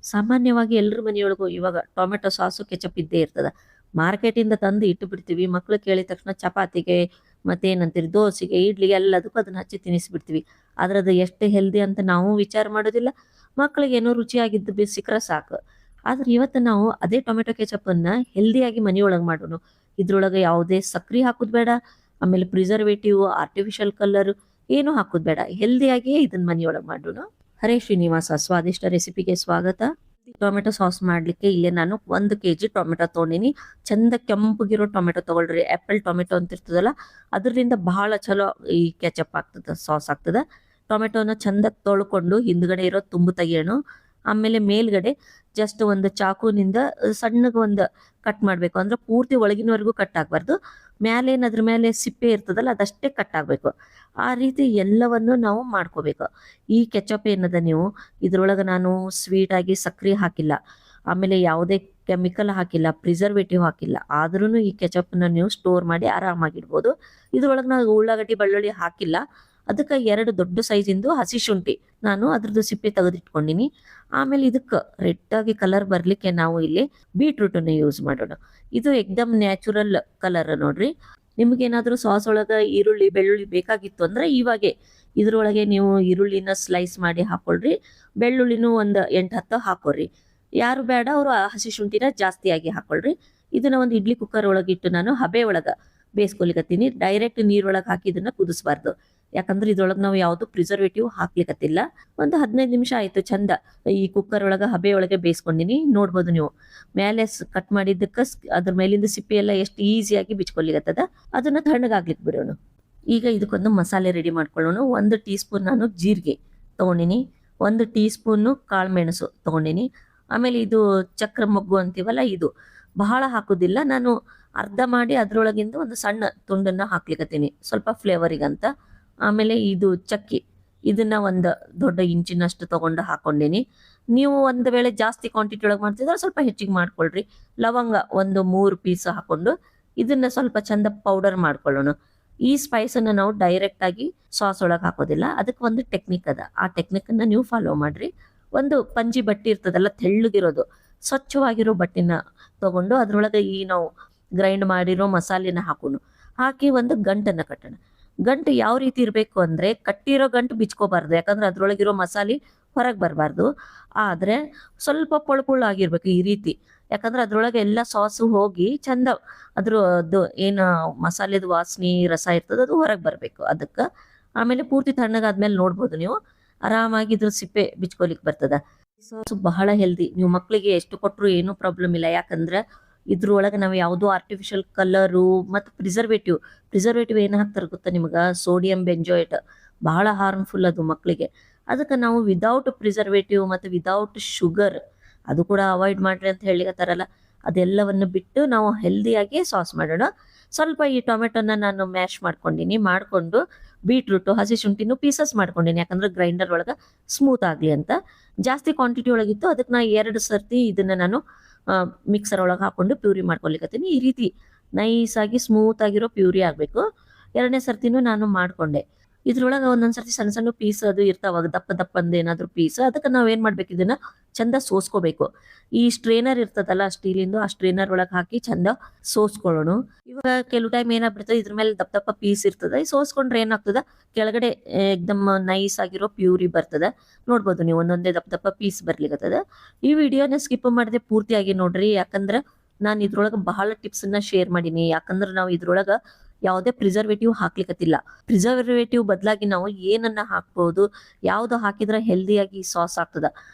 ಸಾಮಾನ್ಯವಾಗಿ ಎಲ್ಲರ ಮನೆಯೊಳಗೂ ಇವಾಗ ಟೊಮೆಟೊ ಸಾಸು ಕೆಚಪ್ ಇದ್ದೇ ಇರ್ತದ. ಮಾರ್ಕೆಟಿಂದ ತಂದು ಇಟ್ಟು ಬಿಡ್ತೀವಿ. ಮಕ್ಳು ಕೇಳಿದ ತಕ್ಷಣ ಚಪಾತಿಗೆ ಮತ್ತೇನಂತೀರಿ ದೋಸೆಗೆ, ಇಡ್ಲಿಗೆ ಎಲ್ಲದಕ್ಕೂ ಅದನ್ನ ಹಚ್ಚಿ ತಿನ್ನಿಸ್ಬಿಡ್ತೀವಿ. ಆದ್ರೆ ಅದು ಎಷ್ಟು ಹೆಲ್ದಿ ಅಂತ ನಾವು ವಿಚಾರ ಮಾಡೋದಿಲ್ಲ. ಮಕ್ಳಿಗೇನೋ ರುಚಿಯಾಗಿದ್ದು ಸಿಕ್ಕ್ರೆ ಸಾಕು. ಆದ್ರೆ ಇವತ್ತು ನಾವು ಅದೇ ಟೊಮೆಟೊ ಕೆಚಪ್ಪನ್ನ ಹೆಲ್ದಿಯಾಗಿ ಮನೆಯೊಳಗೆ ಮಾಡೋಣ. ಇದ್ರೊಳಗೆ ಯಾವುದೇ ಸಕ್ರಿ ಹಾಕೋದು ಬೇಡ. ಆಮೇಲೆ ಪ್ರಿಸರ್ವೇಟಿವ್, ಆರ್ಟಿಫಿಷಿಯಲ್ ಕಲರ್ ಏನು ಹಾಕೋದು ಬೇಡ. ಹೆಲ್ದಿಯಾಗಿಯೇ ಇದನ್ನ ಮನೆಯೊಳಗೆ ಮಾಡೋಣ. ಹರೇ ಶ್ರೀನಿವಾಸ ಸ್ವಾದಿಷ್ಟ ರೆಸಿಪಿಗೆ ಸ್ವಾಗತ. ಟೊಮೆಟೊ ಸಾಸ್ ಮಾಡ್ಲಿಕ್ಕೆ ಇಲ್ಲೇ ನಾನು 1 kg ಟೊಮೆಟೊ ತೊಗೊಂಡಿನಿ. ಚಂದ ಕೆಂಪಗಿರೋ ಟೊಮೆಟೊ ತಗೊಳ್ರಿ. ಆಪಲ್ ಟೊಮೆಟೊ ಅಂತ ಇರ್ತದಲ್ಲ, ಅದರಿಂದ ಬಹಳ ಚಲೋ ಈ ಕೆಚಪ್ ಆಗ್ತದ, ಸಾಸ್ ಆಗ್ತದ. ಟೊಮೆಟೊನ ಚಂದ ತೊಳ್ಕೊಂಡು ಹಿಂದ್ಗಡೆ ಇರೋ ತುಂಬು ತೆಗಿಯೋಣ. ಆಮೇಲೆ ಮೇಲ್ಗಡೆ ಜಸ್ಟ್ ಒಂದು ಚಾಕುನಿಂದ ಸಣ್ಣಗೆ ಒಂದು ಕಟ್ ಮಾಡ್ಬೇಕು. ಅಂದ್ರೆ ಪೂರ್ತಿ ಒಳಗಿನವರೆಗೂ ಕಟ್ ಆಗ್ಬಾರ್ದು. ಮ್ಯಾಲೇನ್ ಅದ್ರ ಮೇಲೆ ಸಿಪ್ಪೆ ಇರ್ತದಲ್ಲ, ಅದಷ್ಟೇ ಕಟ್ ಆಗ್ಬೇಕು. ಆ ರೀತಿ ಎಲ್ಲವನ್ನು ನಾವು ಮಾಡ್ಕೋಬೇಕು. ಈ ಕೆಚಪ್ ಏನದ, ನೀವು ಇದ್ರೊಳಗೆ ನಾನು ಸ್ವೀಟ್ ಆಗಿ ಸಕ್ರೆ ಹಾಕಿಲ್ಲ, ಆಮೇಲೆ ಯಾವುದೇ ಕೆಮಿಕಲ್ ಹಾಕಿಲ್ಲ, ಪ್ರಿಸರ್ವೇಟಿವ್ ಹಾಕಿಲ್ಲ. ಆದ್ರೂ ಈ ಕೆಚಪ್ನ ನೀವು ಸ್ಟೋರ್ ಮಾಡಿ ಆರಾಮಾಗಿಡ್ಬೋದು. ಇದ್ರೊಳಗೆ ನಾವು ಉಳ್ಳಾಗಡ್ಡಿ ಬೆಳ್ಳುಳ್ಳಿ ಹಾಕಿಲ್ಲ. ಅದಕ್ಕೆ 2 ದೊಡ್ಡ ಸೈಜಿಂದು ಹಸಿ ಶುಂಠಿ ನಾನು ಅದ್ರದ್ದು ಸಿಪ್ಪೆ ತೆಗೆದಿಟ್ಕೊಂಡಿನಿ. ಆಮೇಲೆ ಇದಕ್ಕೆ ರೆಡ್ ಆಗಿ ಕಲರ್ ಬರ್ಲಿಕ್ಕೆ ನಾವು ಇಲ್ಲಿ ಬೀಟ್ರೂಟನ್ನು ಯೂಸ್ ಮಾಡೋಣ. ಇದು ಎಕ್ದಮ್ ನ್ಯಾಚುರಲ್ ಕಲರ್ ನೋಡ್ರಿ. ನಿಮ್ಗೇನಾದ್ರೂ ಸಾಸ್ ಒಳಗೆ ಈರುಳ್ಳಿ ಬೆಳ್ಳುಳ್ಳಿ ಬೇಕಾಗಿತ್ತು ಅಂದ್ರೆ ಇವಾಗೆ ಇದ್ರೊಳಗೆ ನೀವು ಈರುಳ್ಳಿನ ಸ್ಲೈಸ್ ಮಾಡಿ ಹಾಕೊಳ್ರಿ. ಬೆಳ್ಳುಳ್ಳಿನೂ ಒಂದು 8-10 ಹಾಕೋರಿ. ಯಾರು ಬೇಡ ಅವರು ಹಸಿ ಶುಂಠಿನ ಜಾಸ್ತಿಯಾಗಿ ಹಾಕೊಳ್ರಿ. ಇದನ್ನ ಒಂದು ಇಡ್ಲಿ ಕುಕ್ಕರ್ ಒಳಗಿಟ್ಟು ನಾನು ಹಬೆ ಒಳಗೆ ಬೇಯಿಸ್ಕೊಲಿಕತ್ತೀನಿ. ಡೈರೆಕ್ಟ್ ನೀರೊಳಗೆ ಹಾಕಿ ಇದನ್ನ ಕುದಿಸ್ಬಾರ್ದು. ಯಾಕಂದ್ರೆ ಇದ್ರೊಳಗೆ ನಾವು ಯಾವುದು ಪ್ರಿಸರ್ವೇಟಿವ್ ಹಾಕ್ಲಿಕತ್ತಿಲ್ಲ. ಒಂದು 15 ನಿಮಿಷ ಆಯ್ತು ಚಂದ ಈ ಕುಕ್ಕರ್ ಒಳಗೆ ಹಬೆ ಒಳಗೆ ಬೇಯಿಸ್ಕೊಂಡಿನಿ. ನೋಡ್ಬೋದು ನೀವು ಮೇಲೆ ಕಟ್ ಮಾಡಿದ್ದಕ್ಕೆ ಅದ್ರ ಮೇಲಿಂದ ಸಿಪ್ಪೆ ಎಲ್ಲ ಎಷ್ಟು ಈಸಿಯಾಗಿ ಬಿಚ್ಕೊಲಿಕತ್ತದ. ಅದನ್ನ ತಣ್ಣಗಾಗ್ಲಿಕ್ಕೆ ಬಿಡೋಣ. ಈಗ ಇದಕ್ಕೊಂದು ಮಸಾಲೆ ರೆಡಿ ಮಾಡ್ಕೊಳ್ಳೋಣ. 1 ಟೀ ಸ್ಪೂನ್ ನಾನು ಜೀರಿಗೆ ತಗೊಂಡಿನಿ. 1 ಟೀ ಸ್ಪೂನ್ ಕಾಳುಮೆಣಸು ತಗೊಂಡಿನಿ. ಆಮೇಲೆ ಇದು ಚಕ್ರ ಮೊಗ್ಗು ಅಂತೀವಲ್ಲ, ಇದು ಬಹಳ ಹಾಕೋದಿಲ್ಲ ನಾನು. ಅರ್ಧ ಮಾಡಿ ಅದ್ರೊಳಗಿಂದ ಒಂದು ಸಣ್ಣ ತುಂಡನ್ನ ಹಾಕ್ಲಿಕತ್ತೀನಿ, ಸ್ವಲ್ಪ ಫ್ಲೇವರಿಗಂತ. ಆಮೇಲೆ ಇದು ಚಕ್ಕಿ, ಇದನ್ನ ಒಂದು ದೊಡ್ಡ ಇಂಚಿನಷ್ಟು ತಗೊಂಡು ಹಾಕೊಂಡಿನಿ. ನೀವು ಒಂದು ವೇಳೆ ಜಾಸ್ತಿ ಕ್ವಾಂಟಿಟಿ ಒಳಗೆ ಮಾಡ್ತಿದ್ರೆ ಸ್ವಲ್ಪ ಹೆಚ್ಚಿಗೆ ಮಾಡ್ಕೊಳ್ರಿ. ಲವಂಗ ಒಂದು 3 ಪೀಸ್ ಹಾಕೊಂಡು ಇದನ್ನ ಸ್ವಲ್ಪ ಚಂದ ಪೌಡರ್ ಮಾಡ್ಕೊಳ್ಳೋಣ. ಈ ಸ್ಪೈಸನ್ನ ನಾವು ಡೈರೆಕ್ಟ್ ಆಗಿ ಸಾಸ್ ಒಳಗೆ ಹಾಕೋದಿಲ್ಲ. ಅದಕ್ಕೆ ಒಂದು ಟೆಕ್ನಿಕ್ ಅದ. ಆ ಟೆಕ್ನಿಕನ್ನ ನೀವು ಫಾಲೋ ಮಾಡ್ರಿ. ಒಂದು ಪಂಜಿ ಬಟ್ಟೆ ಇರ್ತದಲ್ಲ, ತೆಳ್ಳಗಿರೋದು, ಸ್ವಚ್ಛವಾಗಿರೋ ಬಟ್ಟೆನ ತಗೊಂಡು ಅದ್ರೊಳಗೆ ಈ ನಾವು ಗ್ರೈಂಡ್ ಮಾಡಿರೋ ಮಸಾಲೆನ ಹಾಕೋಣ. ಹಾಕಿ ಒಂದು ಗಂಟನ್ನ ಕಟ್ಟೋಣ. ಗಂಟು ಯಾವ ರೀತಿ ಇರಬೇಕು ಅಂದ್ರೆ, ಕಟ್ಟಿರೋ ಗಂಟು ಬಿಚ್ಕೋಬಾರ್ದು. ಯಾಕಂದ್ರೆ ಅದ್ರೊಳಗಿರೋ ಮಸಾಲೆ ಹೊರಗೆ ಬರಬಾರ್ದು. ಆದ್ರೆ ಸ್ವಲ್ಪ ಪೊಳ್ಪೊಳ್ಳಾಗಿರ್ಬೇಕು ಈ ರೀತಿ. ಯಾಕಂದ್ರೆ ಅದ್ರೊಳಗೆ ಎಲ್ಲ ಸಾಸು ಹೋಗಿ ಚಂದ ಅದ್ರದ್ದು ಏನು ಮಸಾಲೆದು ವಾಸನೆ ರಸ ಇರ್ತದ ಅದು ಹೊರಗೆ ಬರಬೇಕು ಅದಕ್ಕೆ. ಆಮೇಲೆ ಪೂರ್ತಿ ತಣ್ಣಗಾದ್ಮೇಲೆ ನೋಡ್ಬೋದು ನೀವು ಆರಾಮಾಗಿ ಇದ್ರ ಸಿಪ್ಪೆ ಬಿಚ್ಕೊಲಿಕ್ಕೆ ಬರ್ತದ. ಸಾಸು ಬಹಳ ಹೆಲ್ದಿ. ನೀವು ಮಕ್ಕಳಿಗೆ ಎಷ್ಟು ಕೊಟ್ಟರು ಏನೂ ಪ್ರಾಬ್ಲಮ್ ಇಲ್ಲ. ಯಾಕಂದ್ರೆ ಇದ್ರೊಳಗೆ ನಾವು ಯಾವುದೋ ಆರ್ಟಿಫಿಷಿಯಲ್ ಕಲರು ಮತ್ತು ಪ್ರಿಸರ್ವೇಟಿವ್ ಏನು ಹಾಕ್ತಾರೆ ಗೊತ್ತಾ ನಿಮ್ಗೆ? ಸೋಡಿಯಂ ಬೆಂಜೋಯೇಟ್, ಬಹಳ ಹಾರ್ಮ್ಫುಲ್ ಅದು ಮಕ್ಕಳಿಗೆ. ಅದಕ್ಕೆ ನಾವು ವಿದೌಟ್ ಪ್ರಿಸರ್ವೇಟಿವ್ ಮತ್ತು ವಿದೌಟ್ ಶುಗರ್, ಅದು ಕೂಡ ಅವಾಯ್ಡ್ ಮಾಡ್ರಿ ಅಂತ ಹೇಳಿಕತ್ತಾರಲ್ಲ, ಅದೆಲ್ಲವನ್ನು ಬಿಟ್ಟು ನಾವು ಹೆಲ್ದಿಯಾಗಿ ಸಾಸ್ ಮಾಡೋಣ. ಸ್ವಲ್ಪ ಈ ಟೊಮೆಟೊನ ನಾನು ಮ್ಯಾಶ್ ಮಾಡಿಕೊಂಡು ಬೀಟ್ರೂಟು ಹಸಿ ಶುಂಠಿನೂ ಪೀಸಸ್ ಮಾಡ್ಕೊಂಡಿನಿ. ಯಾಕಂದ್ರೆ ಗ್ರೈಂಡರ್ ಒಳಗೆ ಸ್ಮೂತ್ ಆಗಲಿ ಅಂತ. ಜಾಸ್ತಿ ಕ್ವಾಂಟಿಟಿ ಒಳಗಿತ್ತು, ಅದಕ್ಕೆ ನಾ 2 ಸರ್ತಿ ಇದನ್ನ ನಾನು ಮಿಕ್ಸರ್ ಒಳಗೆ ಹಾಕೊಂಡು ಪ್ಯೂರಿ ಮಾಡ್ಕೊಲಿಕತ್ತೀನಿ. ಈ ರೀತಿ ನೈಸಾಗಿ ಸ್ಮೂತ್ ಆಗಿರೋ ಪ್ಯೂರಿ ಆಗಬೇಕು. 2ನೇ ಸರ್ತಿನೂ ನಾನು ಮಾಡಿಕೊಂಡೆ. ಇದ್ರೊಳಗೆ ಒಂದೊಂದ್ಸರ್ತಿ ಸಣ್ಣ ಸಣ್ಣ ಪೀಸ್ ಅದು ಇರ್ತಾವಾಗ, ದಪ್ಪಂದು ಏನಾದರೂ ಪೀಸ್. ಅದಕ್ಕೆ ನಾವೇನು ಮಾಡ್ಬೇಕು, ಇದನ್ನ ಚಂದ ಸೋಸ್ಕೋಬೇಕು. ಈ ಸ್ಟ್ರೇನರ್ ಇರ್ತದಲ್ಲ ಸ್ಟೀಲಿಂದು, ಆ ಸ್ಟ್ರೇನರ್ ಒಳಗೆ ಹಾಕಿ ಚಂದ ಸೋಸ್ಕೊಳ್ಳೋಣ. ಇವಾಗ ಕೆಲವು ಟೈಮ್ ಏನಾಗ್ಬಿಡ್ತದೆ, ಇದ್ರ ಮೇಲೆ ದಪ್ಪ ಪೀಸ್ ಇರ್ತದೆ. ಈ ಸೋಸ್ಕೊಂಡ್ರೆ ಏನಾಗ್ತದ, ಕೆಳಗಡೆ ಎಕ್ದಮ್ ನೈಸ್ ಆಗಿರೋ ಪ್ಯೂರಿ ಬರ್ತದ. ನೋಡ್ಬೋದು ನೀವು ಒಂದೊಂದೇ ದಪ್ಪ ಪೀಸ್ ಬರ್ಲಿಕ್ಕತ್ತದ. ಈ ವಿಡಿಯೋನ ಸ್ಕಿಪ್ ಮಾಡದೆ ಪೂರ್ತಿಯಾಗಿ ನೋಡ್ರಿ. ಯಾಕಂದ್ರೆ ನಾನು ಇದ್ರೊಳಗೆ ಬಹಳ ಟಿಪ್ಸನ್ನ ಶೇರ್ ಮಾಡೀನಿ. ಯಾಕಂದ್ರೆ ನಾವು ಇದ್ರೊಳಗೆ ಯಾವುದೇ ಪ್ರಿಸರ್ವೇಟಿವ್ ಹಾಕ್ಲಿಕ್ಕತ್ತಿಲ್ಲ. ಪ್ರಿಸರ್ವೇಟಿವ್ ಬದಲಾಗಿ ನಾವು ಏನನ್ನ ಹಾಕ್ಬೋದು, ಯಾವ್ದು ಹಾಕಿದ್ರೆ ಹೆಲ್ದಿಯಾಗಿ ಸಾಸ್ ಆಗ್ತದ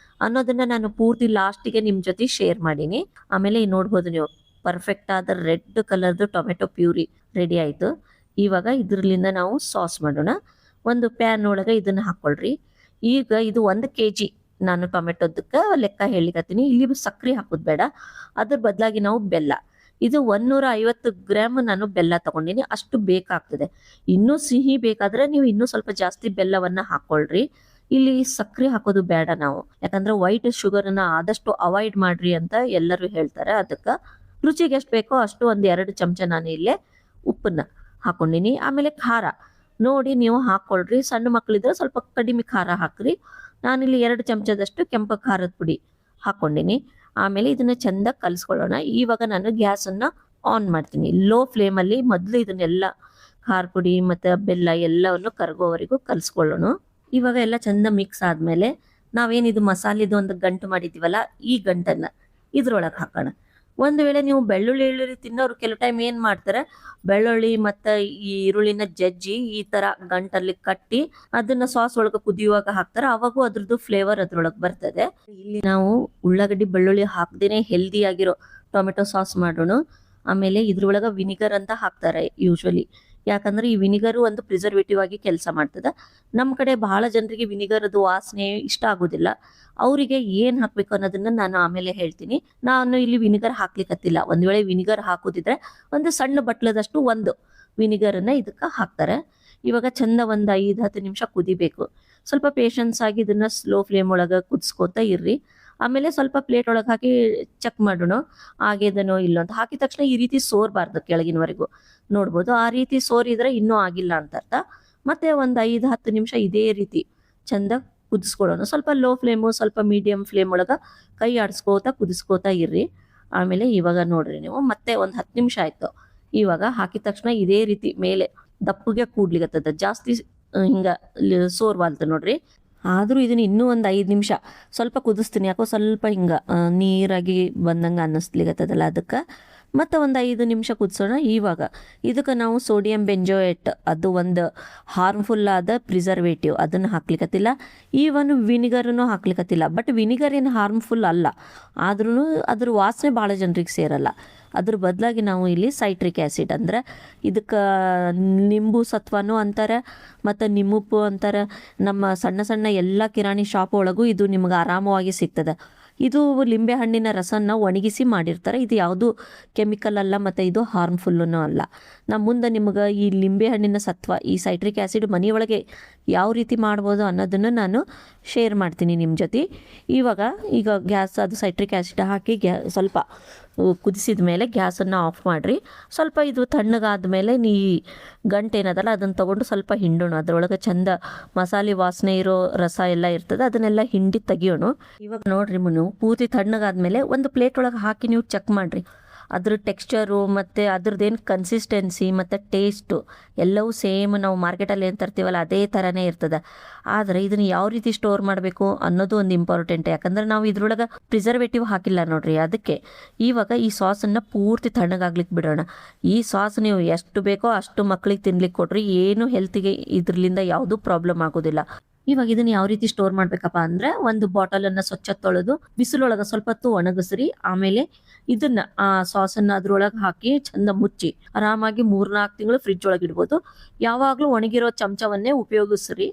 ಅನ್ನೋದನ್ನ ನಾನು ಪೂರ್ತಿ ಲಾಸ್ಟಿಗೆ ನಿಮ್ ಜೊತೆ ಶೇರ್ ಮಾಡೀನಿ. ಆಮೇಲೆ ನೋಡ್ಬೋದು ನೀವು ಪರ್ಫೆಕ್ಟ್ ಆದ ರೆಡ್ ಕಲರ್ದು ಟೊಮೆಟೊ ಪ್ಯೂರಿ ರೆಡಿ ಆಯ್ತು. ಇವಾಗ ಇದ್ರಲಿಂದ ನಾವು ಸಾಸ್ ಮಾಡೋಣ. ಒಂದು ಪ್ಯಾನ್ ಒಳಗೆ ಇದನ್ನ ಹಾಕೊಳ್ರಿ. ಈಗ ಇದು 1 kg ನಾನು ಟೊಮೆಟೊದಕ್ಕೆ ಲೆಕ್ಕ ಹೇಳಿಕತ್ತೀನಿ. ಇಲ್ಲಿ ಸಕ್ಕರೆ ಹಾಕೋದು ಬೇಡ, ಅದ್ರ ಬದಲಾಗಿ ನಾವು ಬೆಲ್ಲ, ಇದು 150 ಗ್ರಾಮ್ ನಾನು ಬೆಲ್ಲ ತಗೊಂಡಿನಿ. ಅಷ್ಟು ಬೇಕಾಗ್ತದೆ. ಇನ್ನೂ ಸಿಹಿ ಬೇಕಾದ್ರೆ ನೀವು ಇನ್ನೂ ಸ್ವಲ್ಪ ಜಾಸ್ತಿ ಬೆಲ್ಲವನ್ನ ಹಾಕೊಳ್ರಿ. ಇಲ್ಲಿ ಸಕ್ಕರೆ ಹಾಕೋದು ಬೇಡ ನಾವು. ಯಾಕಂದ್ರೆ ವೈಟ್ ಶುಗರ್ನ ಆದಷ್ಟು ಅವಾಯ್ಡ್ ಮಾಡ್ರಿ ಅಂತ ಎಲ್ಲರೂ ಹೇಳ್ತಾರೆ. ಅದಕ್ಕೆ ರುಚಿಗೆ ಎಷ್ಟು ಬೇಕೋ ಅಷ್ಟು 1-2 ಚಮಚ ನಾನು ಇಲ್ಲೇ ಉಪ್ಪನ್ನ ಹಾಕೊಂಡಿನಿ. ಆಮೇಲೆ ಖಾರ ನೋಡಿ ನೀವು ಹಾಕೊಳ್ರಿ. ಸಣ್ಣ ಮಕ್ಕಳಿದ್ರೆ ಸ್ವಲ್ಪ ಕಡಿಮೆ ಖಾರ ಹಾಕ್ರಿ. ನಾನಿಲ್ಲಿ 2 ಚಮಚದಷ್ಟು ಕೆಂಪು ಖಾರದ ಪುಡಿ ಹಾಕೊಂಡಿನಿ. ಆಮೇಲೆ ಇದನ್ನ ಚಂದ ಕಲಿಸ್ಕೊಳ್ಳೋಣ. ಇವಾಗ ನಾನು ಗ್ಯಾಸನ್ನು ಆನ್ ಮಾಡ್ತೀನಿ. ಲೋ ಫ್ಲೇಮಲ್ಲಿ ಮೊದಲು ಇದನ್ನೆಲ್ಲ ಖಾರ ಪುಡಿ ಮತ್ತು ಬೆಲ್ಲ ಎಲ್ಲವನ್ನು ಕರಗೋವರೆಗೂ ಕಲಿಸ್ಕೊಳ್ಳೋಣ. ಇವಾಗ ಎಲ್ಲ ಚಂದ ಮಿಕ್ಸ್ ಆದಮೇಲೆ ನಾವೇನಿದು ಮಸಾಲೆದು ಒಂದು ಗಂಟು ಮಾಡಿದ್ದೀವಲ್ಲ, ಈ ಗಂಟನ್ನು ಇದ್ರೊಳಗೆ ಹಾಕೋಣ. ಒಂದು ವೇಳೆ ನೀವು ಬೆಳ್ಳುಳ್ಳಿ ಈರುಳ್ಳಿ ತಿನ್ನೋರು ಕೆಲವು ಟೈಮ್ ಏನು ಮಾಡ್ತಾರೆ, ಬೆಳ್ಳುಳ್ಳಿ ಮತ್ತು ಈ ಈರುಳ್ಳಿನ ಜಜ್ಜಿ ಈ ಥರ ಗಂಟಲ್ಲಿ ಕಟ್ಟಿ ಅದನ್ನು ಸಾಸ್ ಒಳಗೆ ಕುದಿಯುವಾಗ ಹಾಕ್ತಾರೆ. ಅವಾಗೂ ಅದ್ರದ್ದು ಫ್ಲೇವರ್ ಅದ್ರೊಳಗೆ ಬರ್ತದೆ. ಇಲ್ಲಿ ನಾವು ಉಳ್ಳಾಗಡ್ಡಿ ಬೆಳ್ಳುಳ್ಳಿ ಹಾಕ್ದೇನೆ ಹೆಲ್ದಿ ಆಗಿರೋ ಟೊಮೆಟೊ ಸಾಸ್ ಮಾಡೋಣ. ಆಮೇಲೆ ಇದ್ರೊಳಗೆ ವಿನಿಗರ್ ಅಂತ ಹಾಕ್ತಾರೆ ಯೂಶ್ವಲಿ. ಯಾಕಂದ್ರೆ ಈ ವಿನಿಗರು ಒಂದು ಪ್ರಿಸರ್ವೇಟಿವ್ ಆಗಿ ಕೆಲಸ ಮಾಡ್ತದೆ. ನಮ್ಮ ಕಡೆ ಬಹಳ ಜನರಿಗೆ ವಿನಿಗರ್ ಅದು ವಾಸನೆ ಇಷ್ಟ ಆಗೋದಿಲ್ಲ. ಅವರಿಗೆ ಏನು ಹಾಕಬೇಕು ಅನ್ನೋದನ್ನ ನಾನು ಆಮೇಲೆ ಹೇಳ್ತೀನಿ. ನಾನು ಇಲ್ಲಿ ವಿನಿಗರ್ ಹಾಕ್ಲಿಕ್ಕತ್ತಿಲ್ಲ. ಒಂದು ವೇಳೆ ವಿನಿಗರ್ ಹಾಕೋದಿದ್ರೆ ಒಂದು ಸಣ್ಣ ಬಟ್ಲದಷ್ಟು ಒಂದು ವಿನಿಗರನ್ನು ಇದಕ್ಕೆ ಹಾಕ್ತಾರೆ. ಇವಾಗ ಚಂದ ಒಂದು 5-10 ನಿಮಿಷ ಕುದಿಬೇಕು. ಸ್ವಲ್ಪ ಪೇಷನ್ಸ್ ಆಗಿ ಇದನ್ನ ಸ್ಲೋ ಫ್ಲೇಮ್ ಒಳಗೆ ಕುದಿಸ್ಕೋತಾ ಇರ್ರಿ. ಆಮೇಲೆ ಸ್ವಲ್ಪ ಪ್ಲೇಟ್ ಒಳಗೆ ಹಾಕಿ ಚೆಕ್ ಮಾಡೋಣ ಆಗಿದನೋ ಇಲ್ಲೋ ಅಂತ. ಹಾಕಿದ ತಕ್ಷಣ ಈ ರೀತಿ ಸೋರ್ಬಾರ್ದು, ಕೆಳಗಿನವರೆಗೂ ನೋಡ್ಬೋದು. ಆ ರೀತಿ ಸೋರಿದ್ರೆ ಇನ್ನೂ ಆಗಿಲ್ಲ ಅಂತ ಅರ್ಥ. ಮತ್ತೆ ಒಂದು 5-10 ನಿಮಿಷ ಇದೇ ರೀತಿ ಚಂದ ಕುದಿಸ್ಕೊಳ್ಳೋಣ. ಸ್ವಲ್ಪ ಲೋ ಫ್ಲೇಮು, ಸ್ವಲ್ಪ ಮೀಡಿಯಮ್ ಫ್ಲೇಮ್ ಒಳಗೆ ಕೈ ಆಡಿಸ್ಕೋತಾ ಕುದಿಸ್ಕೋತಾ ಇರ್ರಿ. ಆಮೇಲೆ ಇವಾಗ ನೋಡ್ರಿ ನೀವು ಮತ್ತೆ ಒಂದು 10 ನಿಮಿಷ ಆಯ್ತು. ಇವಾಗ ಹಾಕಿದ ತಕ್ಷಣ ಇದೇ ರೀತಿ ಮೇಲೆ ದಪ್ಪಗೆ ಕೂಡ್ಲಿಗತ್ತದ, ಜಾಸ್ತಿ ಹಿಂಗೆ ಸೋರ್ವಾಲ್ತು ನೋಡ್ರಿ. ಆದರೂ ಇದನ್ನ ಇನ್ನೂ ಒಂದು 5 ನಿಮಿಷ ಸ್ವಲ್ಪ ಕುದಿಸ್ತೀನಿ. ಯಾಕೋ ಸ್ವಲ್ಪ ಹಿಂಗೆ ನೀರಾಗಿ ಬಂದಂಗೆ ಅನ್ನಿಸ್ಲಿಗತ್ತದಲ್ಲ, ಅದಕ್ಕೆ ಮತ್ತು ಒಂದು 5 ನಿಮಿಷ ಕುದಿಸೋಣ. ಇವಾಗ ಇದಕ್ಕೆ ನಾವು ಸೋಡಿಯಂ ಬೆಂಜೋಯೇಟ್, ಅದು ಒಂದು ಹಾರ್ಮ್ಫುಲ್ ಆದ ಪ್ರಿಸರ್ವೇಟಿವ್, ಅದನ್ನು ಹಾಕ್ಲಿಕ್ಕತ್ತಿಲ್ಲ. ಈವನ್ ವಿನಿಗರನ್ನು ಹಾಕ್ಲಿಕ್ಕತ್ತಿಲ್ಲ. ಬಟ್ ವಿನಿಗರ್ ಏನು ಹಾರ್ಮ್ಫುಲ್ ಅಲ್ಲ, ಆದ್ರೂ ಅದ್ರ ವಾಸನೆ ಭಾಳ ಜನರಿಗೆ ಸೇರಲ್ಲ. ಅದ್ರ ಬದಲಾಗಿ ನಾವು ಇಲ್ಲಿ ಸೈಟ್ರಿಕ್ ಆ್ಯಸಿಡ್ ಅಂದರೆ ಇದಕ್ಕೆ ನಿಂಬು ಸತ್ವನೂ ಅಂತಾರೆ ಮತ್ತು ನಿಮ್ಮುಪ್ಪು ಅಂತಾರೆ. ನಮ್ಮ ಸಣ್ಣ ಸಣ್ಣ ಎಲ್ಲ ಕಿರಾಣಿ ಶಾಪ್ ಒಳಗೂ ಇದು ನಿಮ್ಗೆ ಆರಾಮವಾಗಿ ಸಿಗ್ತದೆ. ಇದು ಲಿಂಬೆ ಹಣ್ಣಿನ ರಸನ ಒಣಗಿಸಿ ಮಾಡಿರ್ತಾರೆ. ಇದು ಯಾವುದು ಕೆಮಿಕಲ್ ಅಲ್ಲ ಮತ್ತು ಇದು ಹಾರ್ಮ್ಫುಲ್ಲೂ ಅಲ್ಲ. ನಾನು ಮುಂದೆ ನಿಮ್ಗೆ ಈ ಲಿಂಬೆ ಹಣ್ಣಿನ ಸತ್ವ, ಈ ಸೈಟ್ರಿಕ್ ಆ್ಯಸಿಡ್ ಮನೆಯೊಳಗೆ ಯಾವ ರೀತಿ ಮಾಡ್ಬೋದು ಅನ್ನೋದನ್ನು ನಾನು ಶೇರ್ ಮಾಡ್ತೀನಿ ನಿಮ್ಮ ಜೊತೆ. ಈಗ ಗ್ಯಾಸ್ ಅದು ಸೈಟ್ರಿಕ್ ಆ್ಯಸಿಡ್ ಹಾಕಿ ಸ್ವಲ್ಪ ಕುದಿಸಿದ ಮೇಲೆ ಗ್ಯಾಸನ್ನು ಆಫ್ ಮಾಡಿರಿ. ಸ್ವಲ್ಪ ಇದು ತಣ್ಣಗಾದ ಮೇಲೆ ಗಂಟೆ ಏನದಲ್ಲ ಅದನ್ನು ತೊಗೊಂಡು ಸ್ವಲ್ಪ ಹಿಂಡೋಣ. ಅದರೊಳಗೆ ಚಂದ ಮಸಾಲೆ ವಾಸನೆ ಇರೋ ರಸ ಎಲ್ಲ ಇರ್ತದೆ, ಅದನ್ನೆಲ್ಲ ಹಿಂಡಿ ತೆಗಿಯೋಣ. ಇವಾಗ ನೋಡ್ರಿ, ನೀವು ಪೂರ್ತಿ ತಣ್ಣಗಾದ್ಮೇಲೆ ಒಂದು ಪ್ಲೇಟ್ ಒಳಗೆ ಹಾಕಿ ನೀವು ಚೆಕ್ ಮಾಡಿರಿ. ಅದ್ರ ಟೆಕ್ಸ್ಚರು ಮತ್ತು ಅದ್ರದ್ದೇನು ಕನ್ಸಿಸ್ಟೆನ್ಸಿ ಮತ್ತು ಟೇಸ್ಟು ಎಲ್ಲವೂ ಸೇಮ್ ನಾವು ಮಾರ್ಕೆಟಲ್ಲಿ ಏನು ತರ್ತೀವಲ್ಲ ಅದೇ ಥರನೇ ಇರ್ತದೆ. ಆದರೆ ಇದನ್ನು ಯಾವ ರೀತಿ ಸ್ಟೋರ್ ಮಾಡಬೇಕು ಅನ್ನೋದು ಒಂದು ಇಂಪಾರ್ಟೆಂಟ್. ಯಾಕಂದರೆ ನಾವು ಇದ್ರೊಳಗೆ ಪ್ರಿಸರ್ವೇಟಿವ್ ಹಾಕಿಲ್ಲ ನೋಡ್ರಿ. ಅದಕ್ಕೆ ಇವಾಗ ಈ ಸಾಸನ್ನು ಪೂರ್ತಿ ತಣ್ಣಗಾಗ್ಲಿಕ್ಕೆ ಬಿಡೋಣ. ಈ ಸಾಸ್ ನೀವು ಎಷ್ಟು ಬೇಕೋ ಅಷ್ಟು ಮಕ್ಳಿಗೆ ತಿನ್ಲಿಕ್ಕೆ ಕೊಡ್ರಿ, ಏನು ಹೆಲ್ತಿಗೆ ಇದರಿಂದ ಯಾವುದೂ ಪ್ರಾಬ್ಲಮ್ ಆಗೋದಿಲ್ಲ. ಇವಾಗ ಇದನ್ನ ಯಾವ ರೀತಿ ಸ್ಟೋರ್ ಮಾಡ್ಬೇಕಪ್ಪ ಅಂದ್ರೆ, ಒಂದು ಬಾಟಲನ್ನು ಸ್ವಚ್ಛ ತೊಳೆದು ಬಿಸಿಲೊಳಗೆ ಸ್ವಲ್ಪ ಹೊತ್ತು ಒಣಗಿಸ್ರಿ. ಆಮೇಲೆ ಇದನ್ನ ಆ ಸಾಸನ್ನು ಅದ್ರೊಳಗೆ ಹಾಕಿ ಚಂದ ಮುಚ್ಚಿ ಆರಾಮಾಗಿ 3-4 ತಿಂಗಳು ಫ್ರಿಜ್ ಒಳಗೆ ಇಡ್ಬೋದು. ಯಾವಾಗಲೂ ಒಣಗಿರೋ ಚಮಚವನ್ನೇ ಉಪಯೋಗಿಸ್ರಿ.